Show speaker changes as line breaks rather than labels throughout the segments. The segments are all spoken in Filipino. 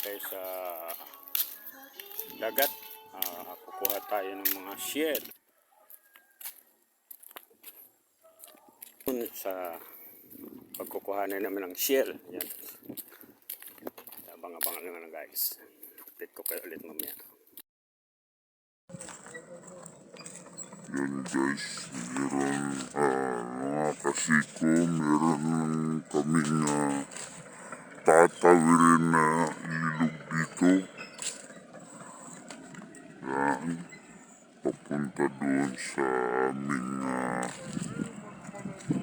tayo sa dagat. Kukuha tayo ng mga shell sa pagkukuha namin ng shell. Yan, abang-abang lang na guys, update ko kayo ulit mamaya.
Yan guys, meron mga kasiko, meron kaming tatawirin na ilog dito. Yan, papunta doon sa aming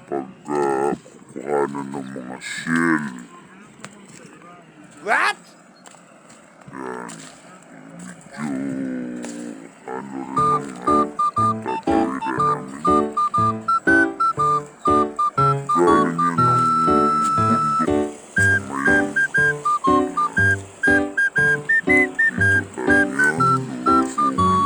pagkukuhanan ng mga shell.
What?
Yan, medyo rin ang tatawiran namin. Galing yan ng bundok sa mayon. Dito tayo ngayon, lulusungin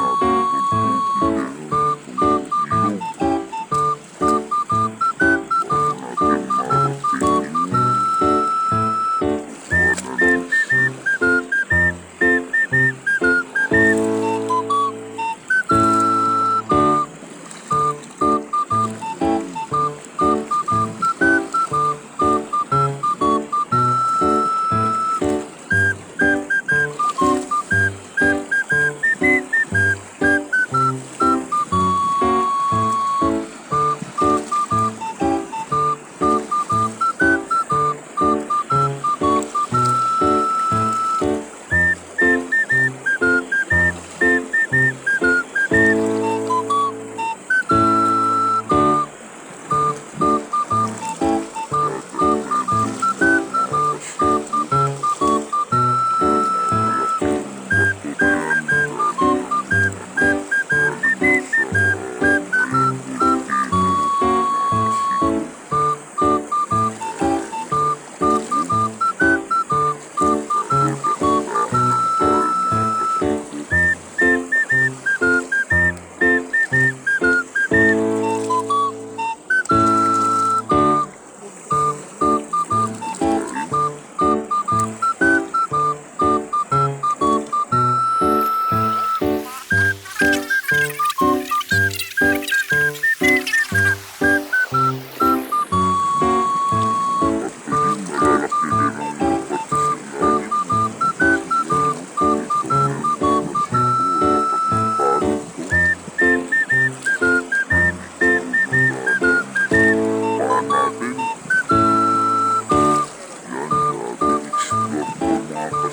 natin itong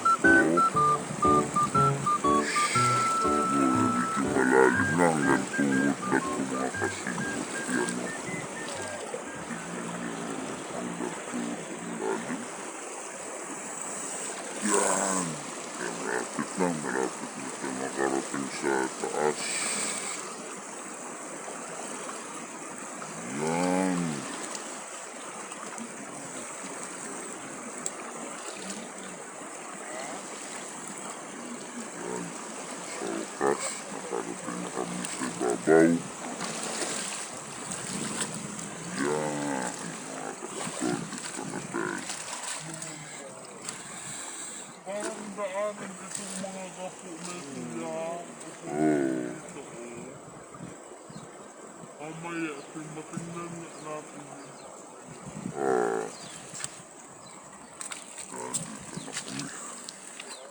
tubig ngayon, itong ilog. Bago natin marating yung kuhanan ng shell. Yan, malapit na tayo makarating sa taas. Yan. Yan, sa wakas, nakarating na kami sa ibabaw. Yan, mga kasiko, dito na tayo.
Parang daanan itong mga kapo na sila. Mamaya, matingnan natin.
Dito na kami.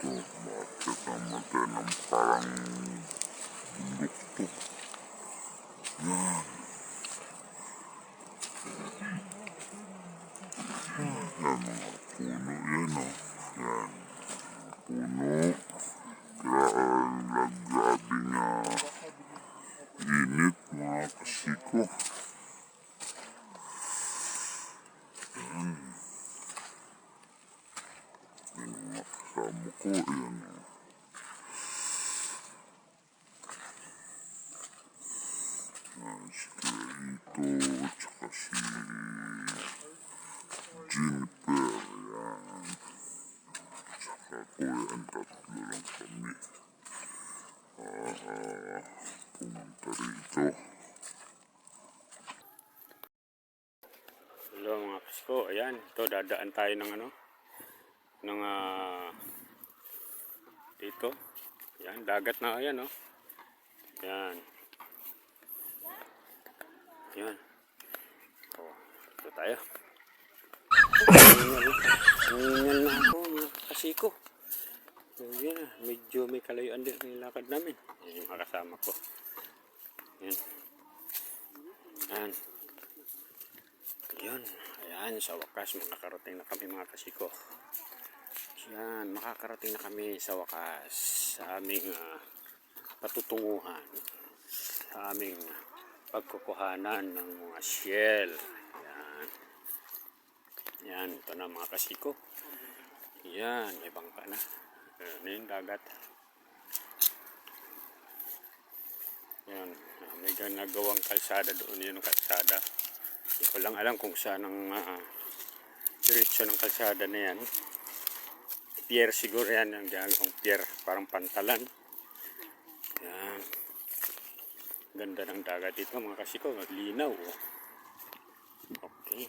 Ito, bakit naman tayo ng parang bundok to. Yan. Yan mga puno yan o. Yan. Puno. Grabe nga init mga kasiko. Yan. Yan mga kasama ko. Yan o. Yan si Clarito, tsaka si Jennifer. Yan. Tsaka ko yan, tatlo lang kami. Pumunta rito.
Hello mga kasko, ayan, ito dadaan tayo ng ng dito. Yan, dagat na yan, oh. Yan. Yan. Oh, ito tayo. Nangingal na ako, mga kasiko. So, yan, medyo may kalayuan din ang lakad namin. Yan yung mga kasama ko. Yan. Yan. Yan. Ayan, sa wakas, makakarating na kami mga kasiko. Yan, makakarating na kami sa wakas sa aming patutunguhan. Sa aming pagkukuhanan ng mga shell. Yan. Yan, ito na mga kasiko. Yan, may bangka na. Yan yung dagat. Yan, may ginagawang kalsada doon. Yun yung kalsada. Hindi ko lang alam kung saan ang diretso ng kalsada na yan. Pier siguro yan. Yung ginagawang pier. Parang pantalan. Yan. Ganda ng dagat dito mga kasiko. Linaw. Okay.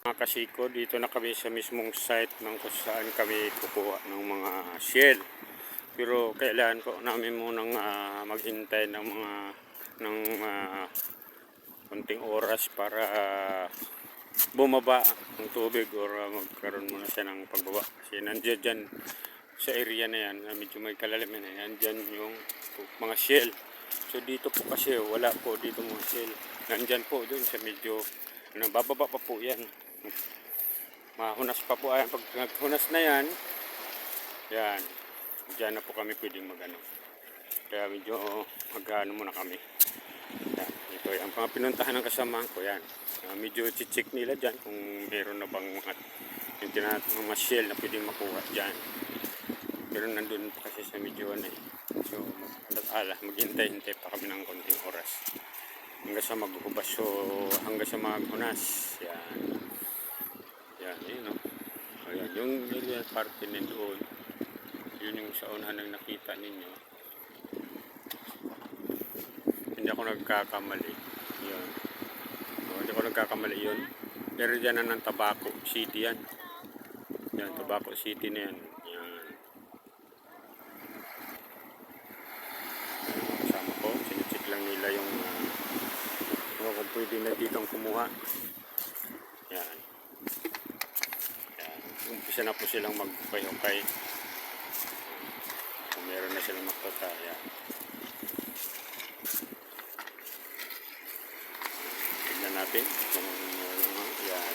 Mga kasiko, dito na kami sa mismong site ng kung saan kami kukuha ng mga shell. Pero kailangan ko namin munang maghintay ng mga konting oras para bumaba ang tubig or magkaroon muna siya ng pagbaba. Kasi nandiyan dyan sa area na yan, medyo may kalalim na yan, dyan yung mga shell. So dito po kasi wala po dito mga shell. Nandyan po dun sa medyo bababa pa po yan. Mahunas pa po. Ayan, pag naghunas na yan, yan, dyan na po kami pwedeng magano. Kaya medyo magano muna kami. Yan, ito yung mga pinuntahan ng kasamahan ko yan. Medyo check nila dyan kung meron na bang mga shell na pwedeng makuha dyan. Pero nandun pa kasi sa medyo ano eh. So maghintay-hintay pa kami ng konting oras. Hanggang sa maghubas. So hanggang sa maghunas. Yan. Yan, yun o. Ayan, yung area parte na doon. Yun yung sa unahan ng nakita ninyo. Hindi ako nagkakamali. Yun. Hindi ako nagkakamali yun. Pero dyan na ng Tabaco City yan. Yan, Tabaco City na yan. Yan. Kasama ko, sinicheck lang nila yung kung pwede na ditong kumuha. Yan. Yan. Umpisa na po silang magpay-okay. Kung meron na silang makota. Yan. Tignan natin kung yan.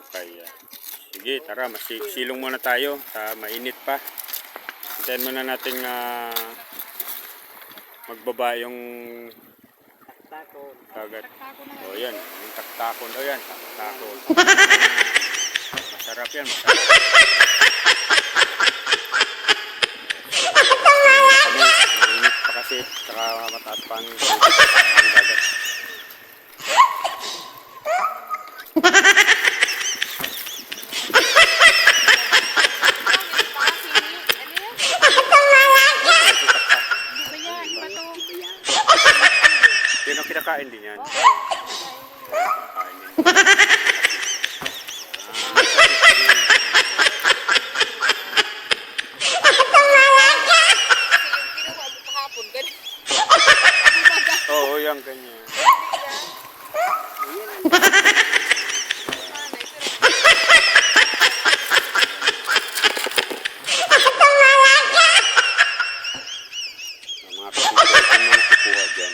Okay. Sige, tara, silong muna tayo. Mainit pa. Hintayin muna natin magbaba yung dagat. O yan, yung taktakon. O yan, taktakon. Masarap yan, masarap. Mainit pa kasi, saka mataas pa ang dagat. Yun ang kinakain din yan. Kinakain din. Oo, yan ganyan. Mga kasiko, yung mga kukuha dyan.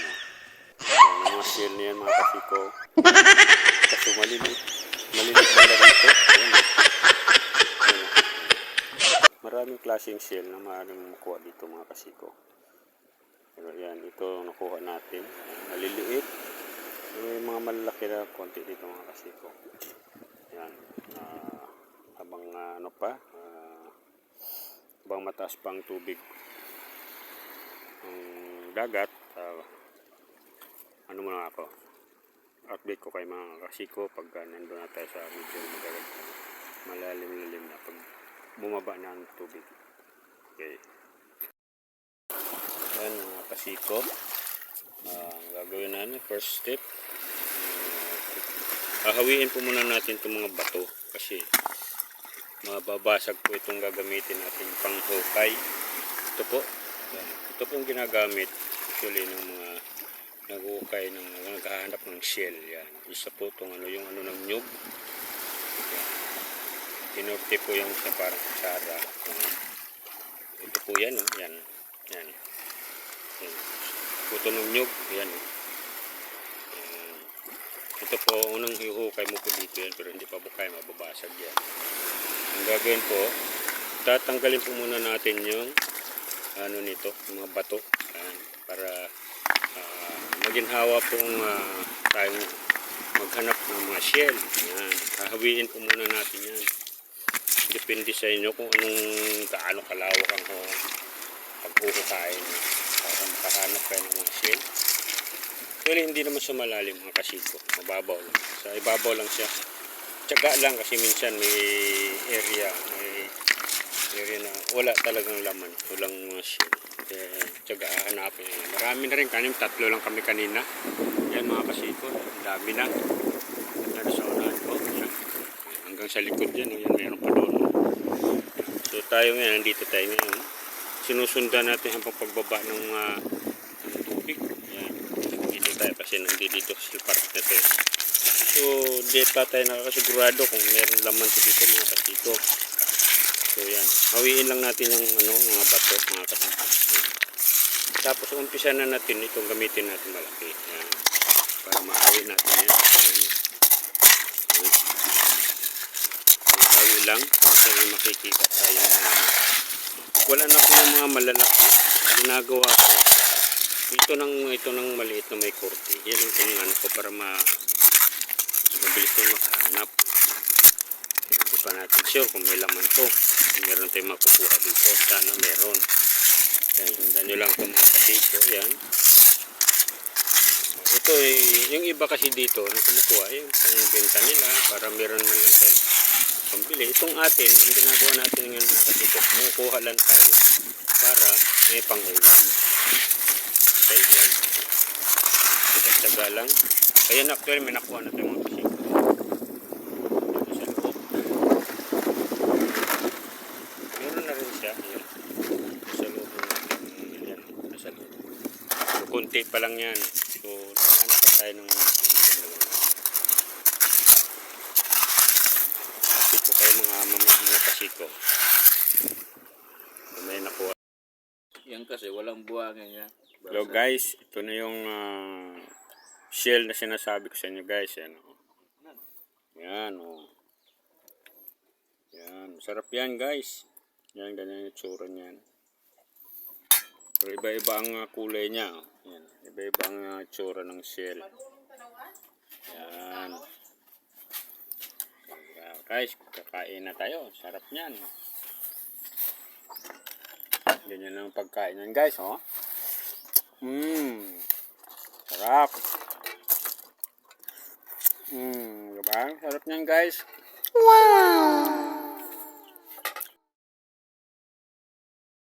Mga shell na yan mga kasiko. Kaso malilit. Malilit na lang ito. Maraming klaseng shell na maaaring makuha dito mga kasiko. Pero yan, ito nakuha natin. Maliliit. May mga malalaki na konti dito mga kasiko. Yan. Habang ano pa, habang mataas pang tubig ang dagat, ano muna ako, update ko kay mga kasiko pag nandun na tayo sa medyo malalim-lalim na pag bumaba na ang tubig. Okay. Yan mga kasiko, ang gagawin natin, first step, hahawiin po muna natin itong mga bato kasi mababasag po itong gagamitin natin panghukay. Ito po. Yan. Ito pong ginagamit actually ng mga naghukay ng naghahanap ng shell. Yan. Isa po itong yung ng nyug. Yan. Tinorte po yung sa parang kutsara. Ito po yan. Oh. Yan. Yan. Yan. Puto ng nyug. Yan. Oh. Yan. Ito po, unang hihukay mo po dito yan pero hindi pa po kaya mababasag yan. Ang gagawin po, tatanggalin po muna natin yung nito, mga bato. Yan. Para maginhawa pong tayong maghanap ng mga shell. Yan. Hahawiin po muna natin yan. Depende sa inyo kung gaano kalawak ang paghuhukain para makahanap kayo ng mga shell. Actually, hindi naman siya malalim mga kasiko. Mababaw lang. Sa ibabaw lang siya. Tiyaga lang kasi minsan may area na wala talagang laman. Walang mga shell. Kaya tiyaga hanapin. Marami na rin kanin. 3 lang kami kanina. Yan mga kasiko. Ang dami na. Yan sa unahan ko. Yan. Hanggang sa likod yan. Yan meron pa doon. So tayo ngayon. Nandito tayo ngayon. Sinusundan natin ang pagbaba ng tubig. Yan. Dito tayo kasi nandito sa park na tayo. So di pa tayo nakakasigurado kung meron laman dito mga kasiko. So yan. Hawiin lang natin yung mga bato mga kasiko. Tapos umpisa na natin itong gamitin natin malaki. Yan. Para mahawi natin yan. Hawi lang. Kasi makikita tayo. Wala na po yung mga malalaki. Ginagawa ko. Ito ng maliit na may korte. Yan ang tinangan ko para mabilis na makahanap. Hindi pa natin sure kung may laman to. Meron tayong makukuha dito. Sana meron. Yan, sundan nyo lang ito mga kasiko. Yan. Ito yung iba kasi dito na kumukuha, yung pangbenta nila para meron man lang tayo pambili. Itong atin, yung ginagawa natin ngayon mga kasiko, kumukuha lang tayo para may pangulam. Okay, yan. Tsaga lang. Kaya actually may nakuha na tayo mga kasiko. Meron na rin siya. Yan. Sa loob natin. Yan. Nasa loob. So, kunti pa lang yan. So, nahanap pa tayo ng kapit ko kayo mga kasiko. May nakuha.
Yan kasi walang buhangin niya.
Hello guys, ito na yung shell na sinasabi ko sa inyo guys. Yan o. Yan o. Yan. Sarap yan guys. Yan, ganyan yung tsura niyan. Pero iba-iba ang kulay niya. Oh. Yan. Iba-iba ang tsura ng shell. Yan. Guys, kakain na tayo. Sarap niyan. Ganyan lang ang pagkain yan guys. Oh. Sarap. Diba? Sarap niyan guys. Wow!